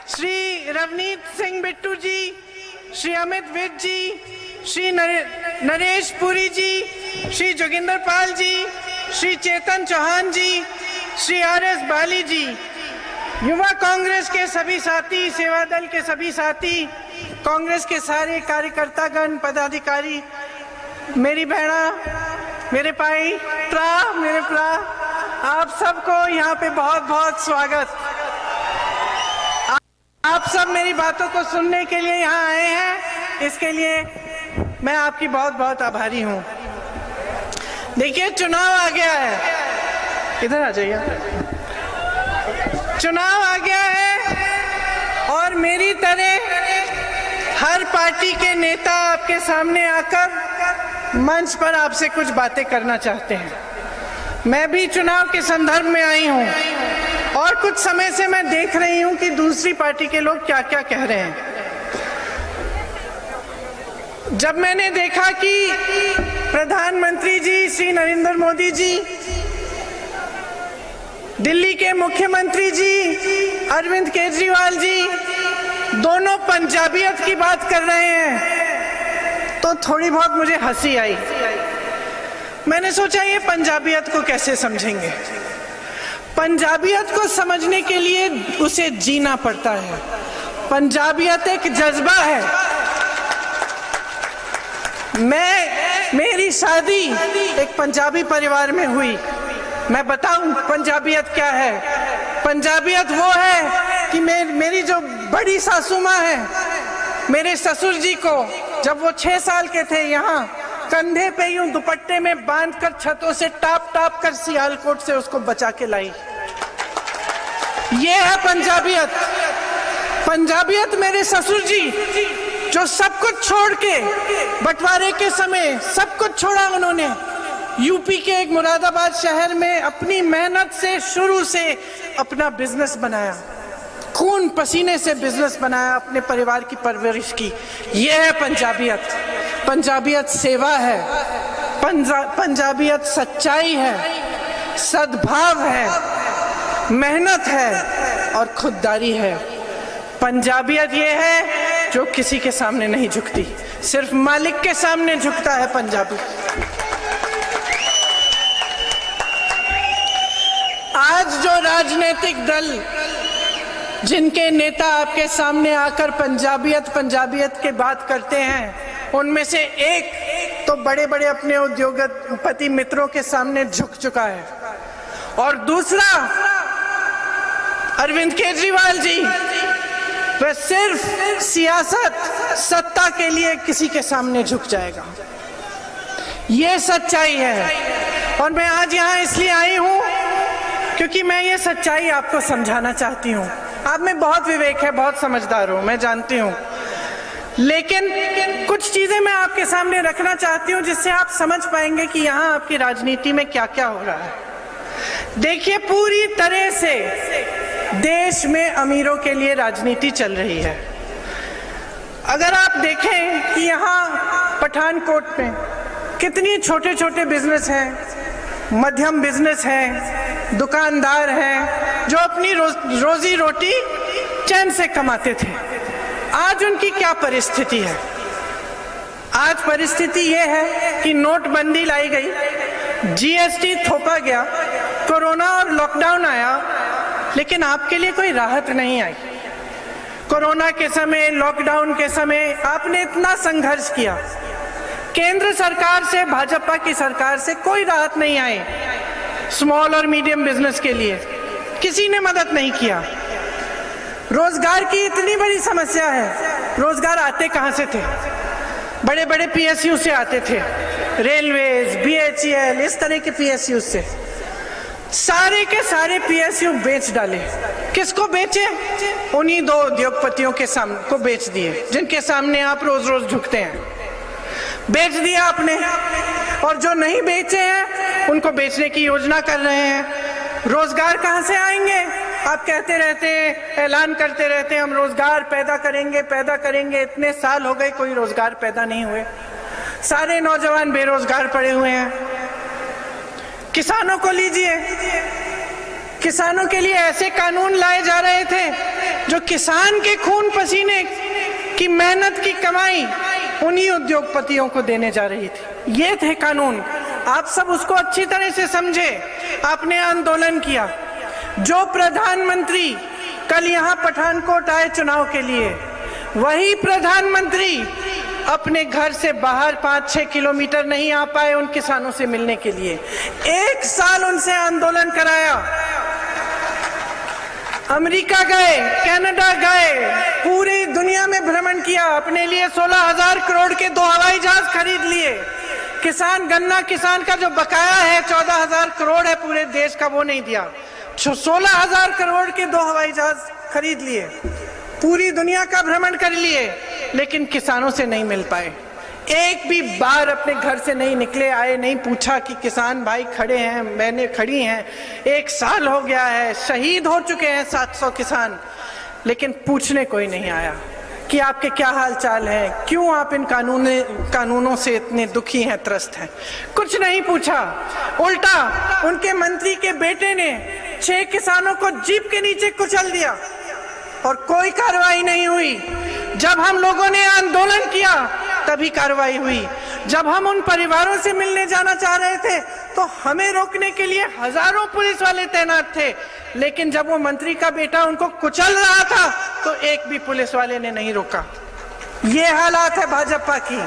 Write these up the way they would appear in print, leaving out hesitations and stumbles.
श्री रवनीत सिंह बिट्टू जी, श्री अमित विज जी, श्री नरेश पुरी जी, श्री जोगिंदर पाल जी, श्री चेतन चौहान जी, Shri RS बाली जी, युवा कांग्रेस के सभी साथी, सेवा दल के सभी साथी, कांग्रेस के सारे कार्यकर्तागण, पदाधिकारी, मेरी बहना, मेरे भाई, मेरे प्रा, आप सबको यहाँ पे बहुत बहुत स्वागत। आप सब मेरी बातों को सुनने के लिए यहाँ आए हैं, इसके लिए मैं आपकी बहुत बहुत आभारी हूँ। देखिए, चुनाव आ गया है, इधर आ जाइए। चुनाव आ गया है और मेरी तरह हर पार्टी के नेता आपके सामने आकर मंच पर आपसे कुछ बातें करना चाहते हैं। मैं भी चुनाव के संदर्भ में आई हूँ और कुछ समय से मैं देख रही हूँ कि दूसरी पार्टी के लोग क्या क्या कह रहे हैं। जब मैंने देखा कि प्रधानमंत्री जी श्री नरेंद्र मोदी जी, दिल्ली के मुख्यमंत्री जी अरविंद केजरीवाल जी दोनों पंजाबियत की बात कर रहे हैं तो थोड़ी बहुत मुझे हंसी आई। मैंने सोचा ये पंजाबियत को कैसे समझेंगे। पंजाबियत को समझने के लिए उसे जीना पड़ता है। पंजाबियत एक जज्बा है। मेरी शादी एक पंजाबी परिवार में हुई। मैं बताऊं पंजाबियत क्या है। पंजाबियत वो है कि मेरी जो बड़ी सासू माँ है, मेरे ससुर जी को जब वो 6 साल के थे यहाँ कंधे पे यूं दुपट्टे में बांधकर छतों से टाप टाप कर सियालकोट से उसको बचा के लाई। ये है पंजाबियत। पंजाबियत मेरे ससुर जी जो सब कुछ छोड़ के बंटवारे के समय सब कुछ छोड़ा, उन्होंने यूपी के एक मुरादाबाद शहर में अपनी मेहनत से शुरू से अपना बिजनेस बनाया, खून पसीने से बिजनेस बनाया, अपने परिवार की परवरिश की। यह है पंजाबियत। पंजाबियत सेवा है, पंजाबियत सच्चाई है, सद्भाव है, मेहनत है और खुददारी है। पंजाबियत ये है जो किसी के सामने नहीं झुकती, सिर्फ मालिक के सामने झुकता है पंजाबी। आज जो राजनीतिक दल जिनके नेता आपके सामने आकर पंजाबियत की बात करते हैं, उनमें से एक तो बड़े बड़े अपने उद्योगपति मित्रों के सामने झुक चुका है और दूसरा अरविंद केजरीवाल जी, वह सिर्फ सियासत सत्ता के लिए किसी के सामने झुक जाएगा। ये सच्चाई है और मैं आज यहाँ इसलिए आई हूँ क्योंकि मैं ये सच्चाई आपको समझाना चाहती हूँ। आप में बहुत विवेक है, बहुत समझदार हूँ, मैं जानती हूँ, लेकिन कुछ चीजें मैं आपके सामने रखना चाहती हूँ जिससे आप समझ पाएंगे कि यहाँ आपकी राजनीति में क्या क्या हो रहा है। देखिए, पूरी तरह से देश में अमीरों के लिए राजनीति चल रही है। अगर आप देखें कि यहाँ पठानकोट में कितनी छोटे छोटे बिजनेस हैं, मध्यम बिजनेस हैं, दुकानदार हैं जो अपनी रोजी रोटी चैन से कमाते थे। आज उनकी क्या परिस्थिति है? आज परिस्थिति यह है कि नोटबंदी लाई गई, GST थोपा गया, कोरोना और लॉकडाउन आया, लेकिन आपके लिए कोई राहत नहीं आई। कोरोना के समय, लॉकडाउन के समय आपने इतना संघर्ष किया, केंद्र सरकार से, भाजपा की सरकार से कोई राहत नहीं आई। स्मॉल और मीडियम बिजनेस के लिए किसी ने मदद नहीं किया। रोजगार की इतनी बड़ी समस्या है, रोजगार आते कहां से थे? बड़े बड़े PSU से आते थे, रेलवेज, BHEL, इस तरह के PSU से। सारे के सारे PSU बेच डाले। किसको बेचे? उन्हीं 2 उद्योगपतियों के सामने को बेच दिए जिनके सामने आप रोज रोज झुकते हैं। बेच दिया आपने, और जो नहीं बेचे हैं उनको बेचने की योजना कर रहे हैं। रोजगार कहां से आएंगे? आप कहते रहते हैं, ऐलान करते रहते हैं, हम रोजगार पैदा करेंगे। इतने साल हो गए कोई रोजगार पैदा नहीं हुए। सारे नौजवान बेरोजगार पड़े हुए हैं। किसानों को लीजिए, किसानों के लिए ऐसे कानून लाए जा रहे थे जो किसान के खून पसीने की मेहनत की कमाई उन्हीं उद्योगपतियों को देने जा रही थी। ये थे कानून। आप सब उसको अच्छी तरह से समझे। आपने आंदोलन किया। जो प्रधानमंत्री कल यहाँ पठानकोट आए चुनाव के लिए, वही प्रधानमंत्री अपने घर से बाहर 5-6 किलोमीटर नहीं आ पाए उन किसानों से मिलने के लिए। 1 साल उनसे आंदोलन कराया। अमेरिका गए, कनाडा गए, पूरी दुनिया में भ्रमण किया। अपने लिए 16,000 करोड़ के 2 हवाई जहाज खरीद लिए। किसान, गन्ना किसान का जो बकाया है 14,000 करोड़ है पूरे देश का, वो नहीं दिया। 16,000 करोड़ के 2 हवाई जहाज खरीद लिए। पूरी दुनिया का भ्रमण कर लिए, लेकिन किसानों से नहीं मिल पाए। एक भी बार अपने घर से नहीं निकले, आए नहीं पूछा कि किसान भाई खड़े हैं, मैंने खड़ी हैं। 1 साल हो गया है, शहीद हो चुके हैं 700 किसान, लेकिन पूछने कोई नहीं आया कि आपके क्या हाल चाल है, क्यों आप इन कानूनों से इतने दुखी हैं, त्रस्त हैं। कुछ नहीं पूछा। उल्टा उनके मंत्री के बेटे ने 6 किसानों को जीप के नीचे कुचल दिया और कोई कार्रवाई नहीं हुई। जब हम लोगों ने आंदोलन किया तभी कार्रवाई हुई। जब हम उन परिवारों से मिलने जाना चाह रहे थे तो हमें रोकने के लिए हजारों पुलिस वाले तैनात थे, लेकिन जब वो मंत्री का बेटा उनको कुचल रहा था तो एक भी पुलिस वाले ने नहीं रोका। ये हालात है भाजपा की।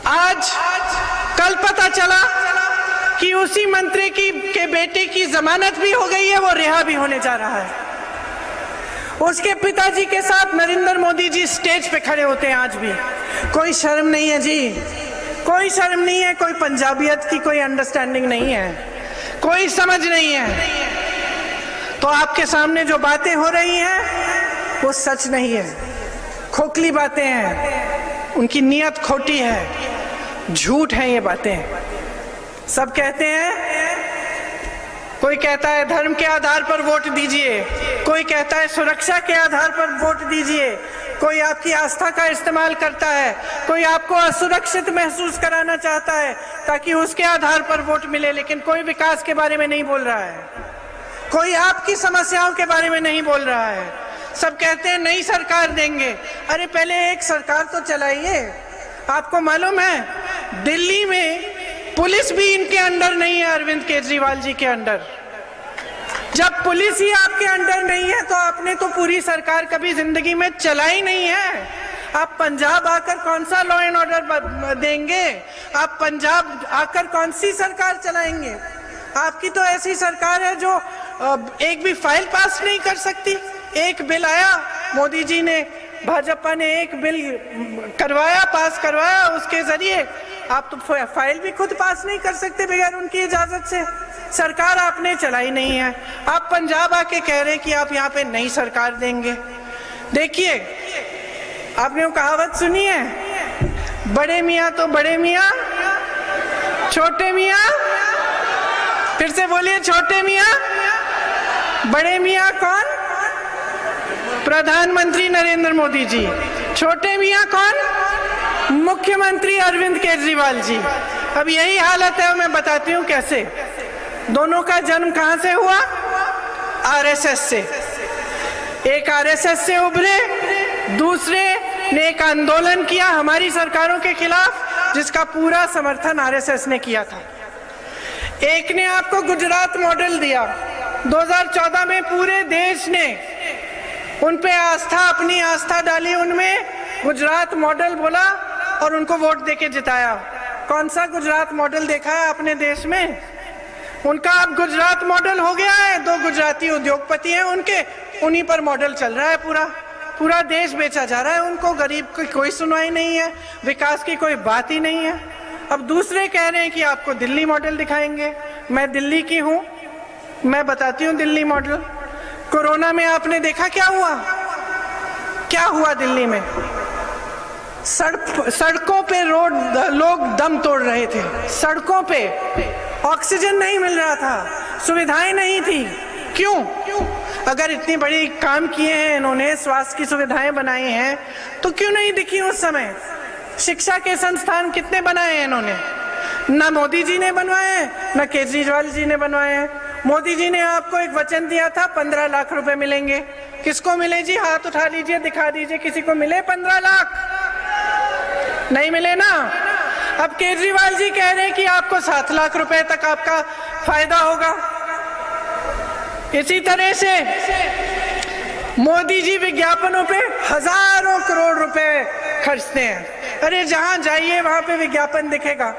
आज कल पता चला कि उसी मंत्री के बेटे की जमानत भी हो गई है, वो रिहा भी होने जा रहा है। उसके पिताजी के साथ नरेंद्र मोदी जी स्टेज पे खड़े होते हैं आज भी। कोई शर्म नहीं है जी, कोई शर्म नहीं है, कोई पंजाबियत की कोई अंडरस्टैंडिंग नहीं है, कोई समझ नहीं है। तो आपके सामने जो बातें हो रही हैं वो सच नहीं है, खोखली बातें हैं, उनकी नीयत खोटी है, झूठ है ये बातें। सब कहते हैं, कोई कहता है धर्म के आधार पर वोट दीजिए, कोई कहता है सुरक्षा के आधार पर वोट दीजिए, कोई आपकी आस्था का इस्तेमाल करता है, कोई आपको असुरक्षित महसूस कराना चाहता है ताकि उसके आधार पर वोट मिले, लेकिन कोई विकास के बारे में नहीं बोल रहा है, कोई आपकी समस्याओं के बारे में नहीं बोल रहा है। सब कहते हैं नई सरकार देंगे। अरे पहले एक सरकार तो चलाइए। आपको मालूम है दिल्ली में पुलिस भी इनके अंडर नहीं है, अरविंद केजरीवाल जी के अंडर। जब पुलिस ही आपके अंडर नहीं है तो आपने तो पूरी सरकार कभी जिंदगी में चलाई नहीं है। आप पंजाब आकर कौन सा लॉ एंड ऑर्डर देंगे? आप पंजाब आकर कौन सी सरकार चलाएंगे? आपकी तो ऐसी सरकार है जो एक भी फाइल पास नहीं कर सकती। एक बिल आया, मोदी जी ने, भाजपा ने एक बिल करवाया, पास करवाया, उसके जरिए आप तो फाइल भी खुद पास नहीं कर सकते बगैर उनकी इजाजत से। सरकार आपने चलाई नहीं है। आप पंजाब आके कह रहे हैं कि आप यहाँ पे नई सरकार देंगे। देखिए, आपने वो कहावत सुनी है, बड़े मियाँ तो बड़े मियाँ, छोटे मियाँ, फिर से बोलिए, छोटे मियाँ, बड़े मियाँ कौन? प्रधानमंत्री नरेंद्र मोदी जी। छोटे मियाँ कौन? मुख्यमंत्री अरविंद केजरीवाल जी। अब यही हालत है, मैं बताती हूँ कैसे। दोनों का जन्म कहाँ से हुआ? आरएसएस से। एक आरएसएस से उभरे, दूसरे ने एक आंदोलन किया हमारी सरकारों के खिलाफ, जिसका पूरा समर्थन आरएसएस ने किया था। एक ने आपको गुजरात मॉडल दिया। 2014 में पूरे देश ने उन पे आस्था, अपनी आस्था डाली उनमें, गुजरात मॉडल बोला और उनको वोट देके जिताया। कौन सा गुजरात मॉडल देखा है अपने देश में? उनका अब गुजरात मॉडल हो गया है। 2 गुजराती उद्योगपति हैं उनके, उन्हीं पर मॉडल चल रहा है। पूरा देश बेचा जा रहा है उनको। गरीब की कोई सुनवाई नहीं है, विकास की कोई बात ही नहीं है। अब दूसरे कह रहे हैं कि आपको दिल्ली मॉडल दिखाएंगे। मैं दिल्ली की हूँ, मैं बताती हूँ दिल्ली मॉडल। कोरोना में आपने देखा क्या हुआ? क्या हुआ दिल्ली में? सड़कों पे लोग दम तोड़ रहे थे। सड़कों पे ऑक्सीजन नहीं मिल रहा था, सुविधाएं नहीं थी। क्यों? अगर इतनी बड़ी काम किए हैं इन्होंने, स्वास्थ्य की सुविधाएं बनाई हैं, तो क्यों नहीं दिखी उस समय? शिक्षा के संस्थान कितने बनाए हैं इन्होंने? ना मोदी जी ने बनवाए हैं, ना केजरीवाल जी ने बनवाए हैं। मोदी जी ने आपको एक वचन दिया था 15 लाख रुपए मिलेंगे। किसको मिले जी? हाथ उठा लीजिए, दिखा दीजिए, किसी को मिले 15 लाख? नहीं मिले ना। अब केजरीवाल जी कह रहे हैं कि आपको 7 लाख रुपए तक आपका फायदा होगा। इसी तरह से मोदी जी विज्ञापनों पे हजारों करोड़ रुपए खर्चते हैं। अरे जहां जाइए वहां पे विज्ञापन दिखेगा।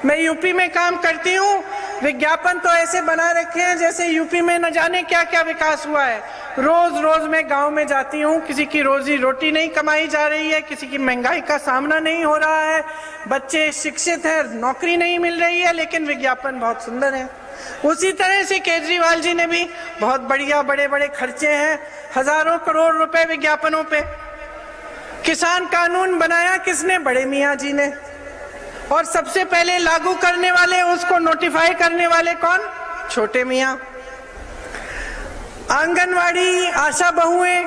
मैं यूपी में काम करती हूँ, विज्ञापन तो ऐसे बना रखे हैं जैसे यूपी में न जाने क्या क्या विकास हुआ है। रोज रोज मैं गांव में जाती हूँ, किसी की रोजी रोटी नहीं कमाई जा रही है, किसी की महंगाई का सामना नहीं हो रहा है, बच्चे शिक्षित हैं, नौकरी नहीं मिल रही है, लेकिन विज्ञापन बहुत सुंदर है। उसी तरह से केजरीवाल जी ने भी बहुत बढ़िया बड़े बड़े खर्चे हैं, हजारों करोड़ रुपए विज्ञापनों पे। किसान कानून बनाया किसने? बड़े मियाँ जी ने। और सबसे पहले लागू करने वाले, उसको नोटिफाई करने वाले कौन? छोटे मियाँ। आंगनवाड़ी, आशा बहुएं,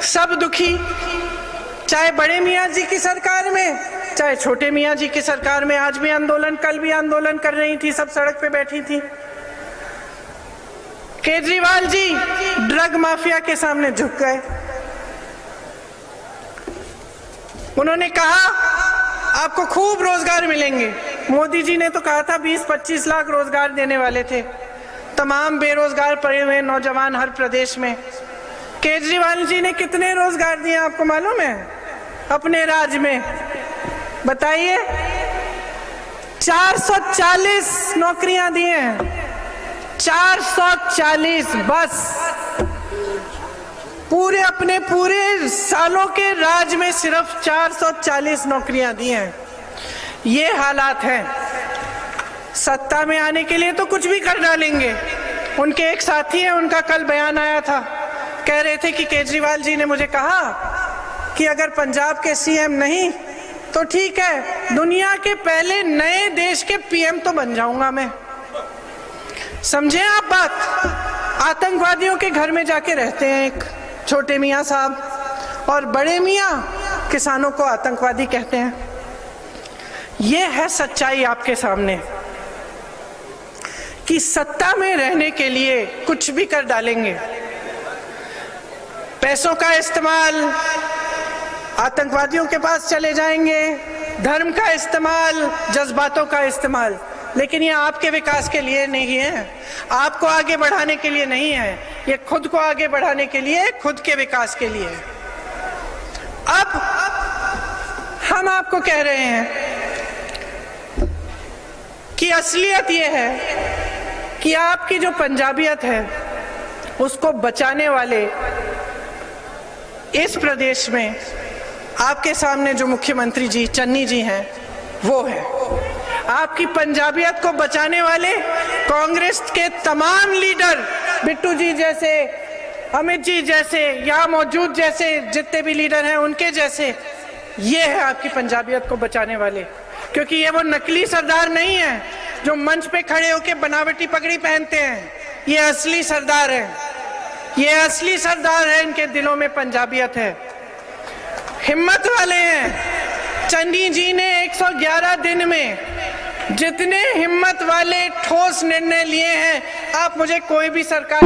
सब दुखी, चाहे बड़े मियाँ जी की सरकार में, चाहे छोटे मियाँ जी की सरकार में। आज भी आंदोलन, कल भी आंदोलन कर रही थी, सब सड़क पे बैठी थी। केजरीवाल जी ड्रग माफिया के सामने झुक गए। उन्होंने कहा आपको खूब रोजगार मिलेंगे। मोदी जी ने तो कहा था 20-25 लाख रोजगार देने वाले थे, तमाम बेरोजगार पड़े हुए नौजवान हर प्रदेश में। केजरीवाल जी ने कितने रोजगार दिए आपको मालूम है अपने राज्य में? बताइए। 440 नौकरियां दी हैं, 440 बस। अपने पूरे सालों के राज में सिर्फ 440 नौकरियां दी हैं। ये हालात हैं। सत्ता में आने के लिए तो कुछ भी कर डालेंगे। उनके एक साथी हैं, उनका कल बयान आया था, कह रहे थे कि केजरीवाल जी ने मुझे कहा कि अगर पंजाब के सीएम नहीं तो ठीक है, दुनिया के पहले नए देश के पीएम तो बन जाऊंगा मैं। समझे आप बात? आतंकवादियों के घर में जाके रहते हैं एक छोटे मियाँ साहब, और बड़े मियाँ किसानों को आतंकवादी कहते हैं। ये है सच्चाई आपके सामने कि सत्ता में रहने के लिए कुछ भी कर डालेंगे। पैसों का इस्तेमाल, आतंकवादियों के पास चले जाएंगे, धर्म का इस्तेमाल, जज्बातों का इस्तेमाल। लेकिन ये आपके विकास के लिए नहीं है, आपको आगे बढ़ाने के लिए नहीं है, ये खुद को आगे बढ़ाने के लिए, खुद के विकास के लिए। अब हम आपको कह रहे हैं कि असलियत ये है कि आपकी जो पंजाबियत है उसको बचाने वाले इस प्रदेश में आपके सामने जो मुख्यमंत्री जी चन्नी जी हैं वो है। आपकी पंजाबियत को बचाने वाले कांग्रेस के तमाम लीडर, बिट्टू जी जैसे, अमित जी जैसे, यहाँ मौजूद जैसे जितने भी लीडर हैं उनके जैसे, ये है आपकी पंजाबियत को बचाने वाले। क्योंकि ये वो नकली सरदार नहीं है जो मंच पे खड़े होकर बनावटी पगड़ी पहनते हैं। ये असली सरदार है, ये असली सरदार है, इनके दिलों में पंजाबियत है, हिम्मत वाले हैं। चन्नी जी ने 111 दिन में जितने हिम्मत वाले ठोस निर्णय लिए हैं, आप मुझे कोई भी सरकार